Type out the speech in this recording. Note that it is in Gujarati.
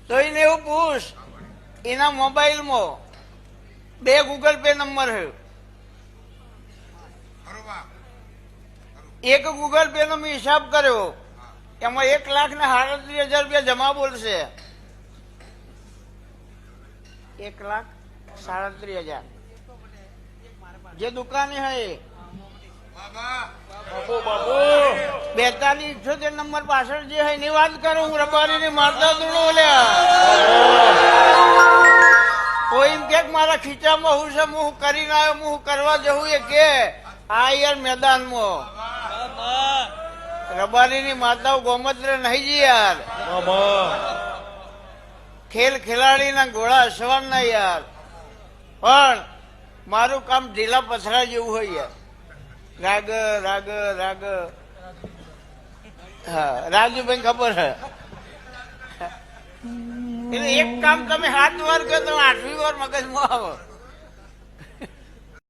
તો એને એવું પૂછ એના મોબાઈલમાં 2 ગૂગલ પે નંબર છે. એક ગૂગલ પે નો મેં હિસાબ કર્યો, એમાં 1,37,000 રૂપિયા જમા બોલશે. 1,37,000 જે દુકાને હે 4278 નંબર પાછળ જે હે એની વાત કરું હું. રબારી ની મારતા દૂડો લ્યા. કોઈ એમ કે મારા ખીચામાં હું છે, હું કરીને આવ્યો, હું કરવા જવું એ કે આ યાર મેદાનમાં રબારી ની માતાઓ ગોમત્ર નહીં જી યાર. ખેલ ખેલાડી ના ઘોડા અસવાન ના યાર. પણ મારું કામ ઢીલા પથરા જેવું હોય યાર. રાગ રાગ રાગ. હા રાજુભાઈ ખબર હે. એટલે એક કામ તમે 7 વાર કરો, 8મી વાર મગજમાં આવો.